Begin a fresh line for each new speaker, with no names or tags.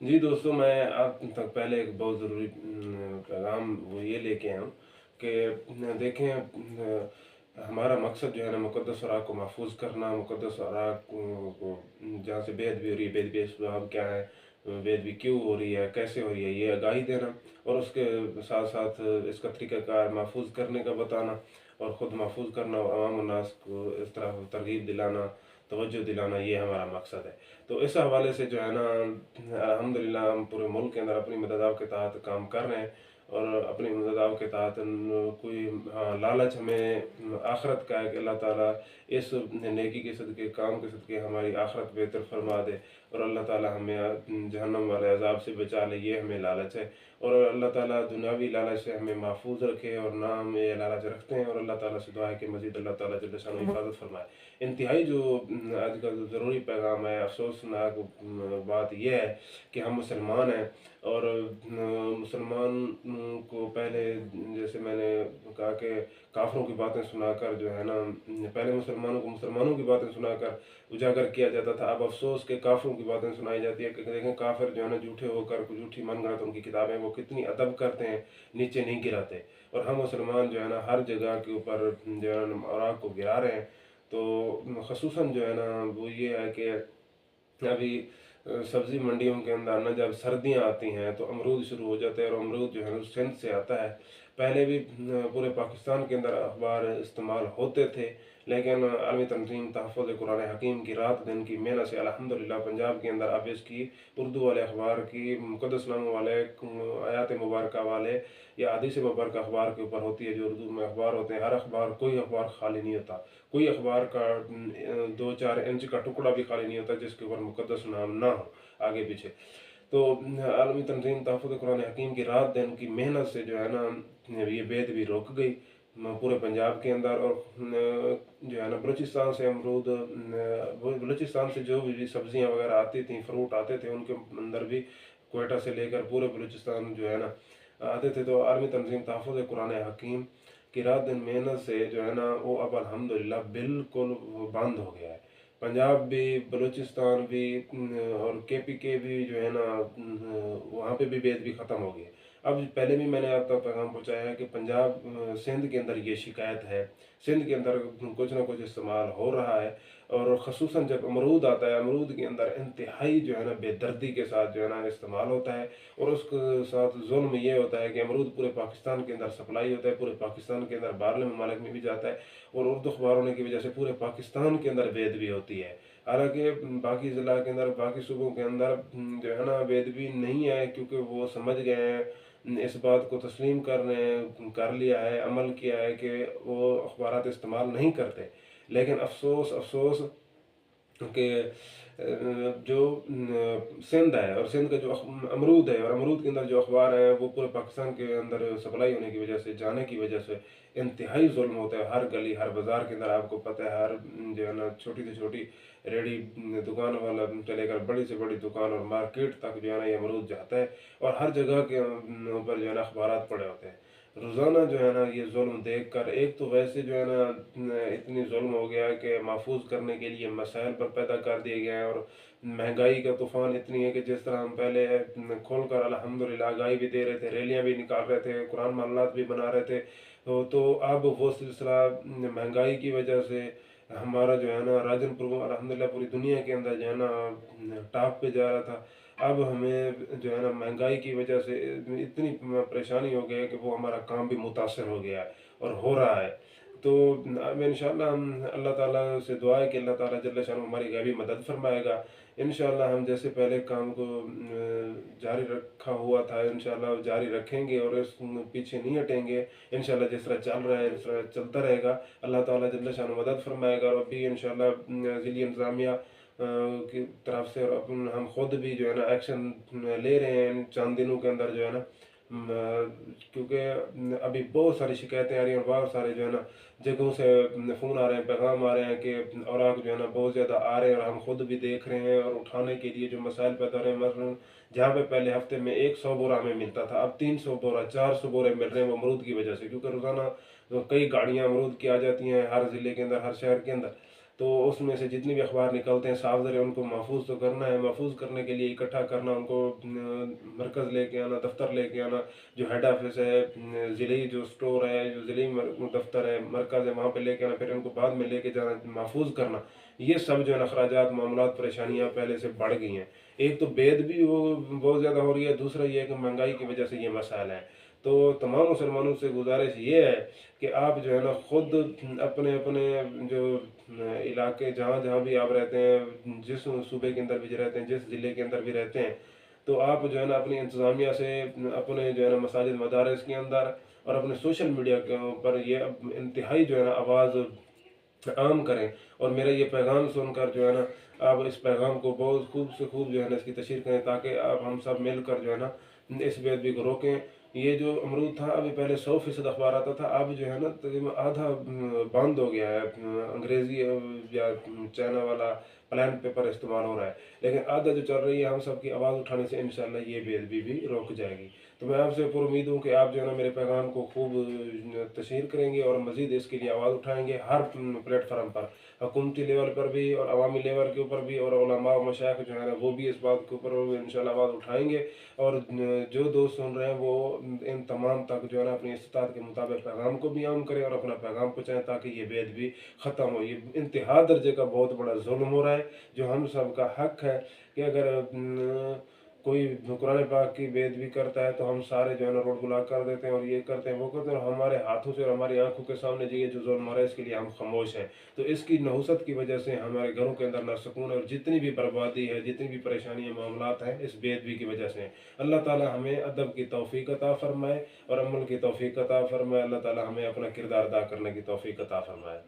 जी दोस्तों, मैं आप तक पहले एक बहुत ज़रूरी पैगाम वो ये लेके आया हूँ कि देखें, हमारा मकसद जो है ना मुक़द्दस औराक को महफूज़ करना, मुक़द्दस औराक को जहाँ से बेअदबी हो रही है, बेअदबी असबाब क्या है, बेअदबी क्यों हो रही है, कैसे हो रही है, ये आगाही देना और उसके साथ-साथ इसका तरीक़ाकार महफूज़ करने का बताना और ख़ुद महफूज़ करना और अवाम उन्नास को इस तरह तरग़ीब दिलाना, तवज्जो दिलाना, ये हमारा मकसद है। तो इस हवाले से जो है ना अल्हम्दुलिल्लाह हम पूरे मुल्क के अंदर अपनी मददाव के तहत काम कर रहे हैं और अपनी मददाव के तहत कोई हाँ, लालच हमें आखिरत का है कि अल्लाह ताला इस नेकी के सदक़े, काम के सदक़े हमारी आखिरत बेहतर फरमा दे और अल्लाह ताला हमें जहन्नम वाले अज़ाब से बचा ले, ये हमें लालच है। और अल्लाह ताला दुनियावी लालच से हमें महफूज़ रखे और ना हम ये लालच रखते हैं और अल्लाह ताला से दुआ है कि मज़ीद अल्लाह ताला जल्ल शानो हिफ़ाज़त फरमाए। इंतहाई जो आज का जो ज़रूरी पैगाम है, अफ़सोसनाक बात ये है कि हम मुसलमान हैं और मुसलमान को पहले जैसे मैंने कहा कि काफ़िरों की बातें सुनाकर जो है ना पहले मुसलमानों को मुसलमानों की बातें सुनाकर उजागर किया जाता था। अब अफ़सोस के काफ़िरों की बातें सुनाई जाती है कि देखें काफ़िर जो है ना झूठे होकर झूठी मनगढ़ंत उनकी किताबें वो कितनी अदब करते हैं, नीचे नहीं गिराते और हम मुसलमान जो है ना हर जगह के ऊपर जो है ना औराक को गिरा रहे हैं। तो ख़ुसूसन जो है ना वो ये है कि अभी सब्ज़ी मंडियों के अंदर ना जब सर्दियाँ आती हैं तो अमरूद शुरू हो जाते हैं और अमरूद जो है ना सिंध से आता है। पहले भी पूरे पाकिस्तान के अंदर अखबार इस्तेमाल होते थे, लेकिन आलमी तंज़ीम तहफ़्फ़ुज़ कुरान हकीम की रात दिन की मेहनत से अल्हम्दुलिल्लाह पंजाब के अंदर अब इसकी उर्दू वाले अखबार की मुक़द्दस नामों वाले आयात मुबारका वाले या हदीस मुबारक अखबार के ऊपर होती है, जो उर्दू में अखबार होते हैं। हर अखबार कोई अखबार खाली नहीं होता, कोई अखबार का 2-4 इंच का टुकड़ा भी खाली नहीं होता जिसके ऊपर मुक़द्दस नाम ना हो आगे पीछे। तो आलमी तंज़ीम तहफ़्फ़ुज़ कुरान हकीम की रात दिन की मेहनत से जो है ना ये बेदबी रुक गई पूरे पंजाब के अंदर और जो है ना बलूचिस्तान से अमरूद बलूचिस्तान से जो भी सब्ज़ियाँ वगैरह आती थी, फ्रूट आते थे, उनके अंदर भी क्वेटा से लेकर पूरे बलूचिस्तान जो है ना आते थे। तो आलमी तंज़ीम तहफ़्फ़ुज़ कुरान हकीम की रात दिन मेहनत से जो है ना वो अब अल्हम्दुलिल्लाह बिल्कुल वो बंद हो गया है। पंजाब भी, बलूचिस्तान भी और केपीके भी जो है ना वहाँ पे भी बेदबी ख़त्म हो गई है। अब पहले भी मैंने आप तक पैगाम पहुँचाया है कि पंजाब सिंध के अंदर ये शिकायत है, सिंध के अंदर कुछ ना कुछ इस्तेमाल हो रहा है और ख़ुसूसन जब अमरूद आता है, अमरूद के अंदर इंतहाई जो है ना बेदर्दी के साथ जो है ना इस्तेमाल होता है और उसके साथ ज़ुल्म ये होता है कि अमरूद पूरे पाकिस्तान के अंदर सप्लाई होता है, पूरे पाकिस्तान के अंदर बाहरले ममालिक में भी जाता है और उर्दू अखबार होने की वजह से पूरे पाकिस्तान के अंदर बेदबी होती है। हालाँकि बाकी ज़िला के अंदर, बाकी सूबों के अंदर जो है ना बेदबी नहीं है क्योंकि वो समझ गए हैं, इस बात को तस्लीम कर रहे हैं, कर लिया है, अमल किया है कि वो अखबारात इस्तेमाल नहीं करते। लेकिन अफ़सोस कि जो सिंध है और सिंध का जो अमरूद है और अमरूद के अंदर जो अखबार है वो पूरे पाकिस्तान के अंदर सप्लाई होने की वजह से, जाने की वजह से इंतहाई जुल्म होता है। हर गली, हर बाज़ार के अंदर आपको पता है, हर जो है ना छोटी से छोटी रेडी दुकान वाला से लेकर बड़ी से बड़ी दुकान और मार्केट तक जो है ना ये अमरूद जाता है और हर जगह के ऊपर जो है ना अखबारात पड़े होते हैं। रोज़ाना जो है ना ये ज़ुल्म देख कर एक तो वैसे जो है ना इतनी ज़ुल्म हो गया है कि महफूज करने के लिए मसाइल पर पैदा कर दिए गए हैं और महंगाई का तूफ़ान इतनी है कि जिस तरह हम पहले खोल कर अल्हम्दुलिल्लाह आगाही भी दे रहे थे, रैलियाँ भी निकाल रहे थे, कुरान महल्लात भी बना रहे थे, तो अब वो सिलसिला महंगाई की वजह से हमारा जो है ना राजनपुर अल्हम्दुलिल्लाह पूरी दुनिया के अंदर जो है ना टॉप पे जा रहा था। अब हमें जो है ना महंगाई की वजह से इतनी परेशानी हो गई है कि वो हमारा काम भी मुतासर हो गया है और हो रहा है। तो अब इंशाअल्लाह हम अल्लाह ताला से दुआ है कि अल्लाह ताला जल्ल शानहू हमारी गैबी मदद फरमाएगा। इंशाअल्लाह हम जैसे पहले काम को जारी रखा हुआ था इंशाअल्लाह जारी रखेंगे और इस पीछे नहीं हटेंगे। इंशाअल्लाह जिस तरह चल रहा है इस तरह चलता रहेगा। अल्लाह ताला जल्ल शानहू मदद फरमाएगा और अभी इंशाअल्लाह ज़िली इंतज़ामिया की तरफ से और हम खुद भी जो है ना एक्शन ले रहे हैं इन चंद दिनों के अंदर जो है ना क्योंकि अभी बहुत सारी शिकायतें आ रही हैं और बहुत सारे जो है ना जगहों से फ़ोन आ रहे हैं, पैगाम आ रहे हैं कि औराक जो है ना बहुत ज़्यादा आ रहे हैं और हम खुद भी देख रहे हैं और उठाने के लिए जो मसाइल पैदा हो रहे हैं, मसलन जहाँ पे पहले हफ्ते में 100 बोरा हमें मिलता था, अब 300 बोरा, 400 बोरे मिल रहे हैं वो अमरूद की वजह से, क्योंकि रोज़ाना कई गाड़ियाँ अमरूद की आ जाती हैं हर ज़िले के अंदर, हर शहर के अंदर। तो उसमें से जितनी भी अखबार निकलते हैं साफ ज़रिए उनको महफूज तो करना है, महफूज करने के लिए इकट्ठा करना, उनको मरकज़ लेके आना, दफ्तर लेके आना, जो हेड ऑफिस है, ज़िली जो स्टोर है, जो ज़िली दफ्तर है, मरकज़ है, वहाँ पे लेके आना, फिर उनको बाद में लेके जाना, महफूज करना। ये सब जो है ना अखराजात, मामलात, परेशानियाँ पहले से बढ़ गई हैं। एक तो बेदबी वो बहुत ज़्यादा हो रही है, दूसरा ये है कि महंगाई की वजह से ये मसाइल है। तो तमाम मुसलमानों से गुजारिश ये है कि आप जो है ना खुद अपने अपने जो इलाके जहाँ जहाँ भी आप रहते हैं, जिस सूबे के अंदर भी रहते हैं, जिस ज़िले के अंदर भी रहते हैं, तो आप जो है ना अपनी इंतज़ामिया से अपने जो है ना मसाजिद मदारिस के अंदर और अपने सोशल मीडिया के ऊपर ये इंतहाई जो है ना आवाज़ आम करें। और मेरा ये पैगाम सुनकर जो है ना आप इस पैगाम को बहुत खूब से खूब जो है ना इसकी तशहीर करें, ताकि आप हम सब मिलकर जो है ना इस बेअदबी को रोकें। ये जो अमरूद था अभी पहले 100% अखबार आता था, अब जो है ना तकरीबन आधा बंद हो गया है। अंग्रेज़ी या चाइना वाला प्लान पेपर इस्तेमाल हो रहा है, लेकिन आधा जो चल रही है, हम सब की आवाज़ उठाने से इंशाल्लाह ये बेअदबी भी रोक जाएगी। तो मैं आपसे पुर उम्मीद हूँ कि आप जो है ना मेरे पैगाम को खूब तशहीर करेंगे और मज़ीद इसके लिए आवाज़ उठाएंगे हर प्लेटफार्म पर, हुकूमती लेवल पर भी और अवामी लेवल के ऊपर भी, और उलमा मशाइख जो है ना वो भी इस बात के ऊपर इंशाल्लाह आवाज़ उठाएंगे। और जो दोस्त सुन रहे हैं वो इन तमाम तक जो है ना अपनी इस्तात के मुताबिक पैगाम को भी आम करें और अपना पैगाम पहुँचाएँ, ताकि ये बेअदबी ख़त्म हो। ये इंतहा दर्जे का बहुत बड़ा जुल्म हो रहा है, जो हम सब का हक है कि अगर कोई कुरान पाक की बेअदबी करता है तो हम सारे जो है ना रोड ब्लॉक कर देते हैं और ये करते हैं वो करते हैं, और हमारे हाथों से और हमारी आंखों के सामने ये जो जुल्म हो रहा है इसके लिए हम खामोश हैं। तो इसकी नहुसत की वजह से हमारे घरों के अंदर ना सुकून है, और जितनी भी बर्बादी है, जितनी भी परेशानी मामलात हैं, इस बेअदबी की वजह से हैं। अल्लाह ताला हमें अदब की तौफीक अता फरमाए और अमल की तौफीक अता फरमाए। अल्लाह ताला हमें अपना किरदार अदा करने की तौफीक अता फरमाए।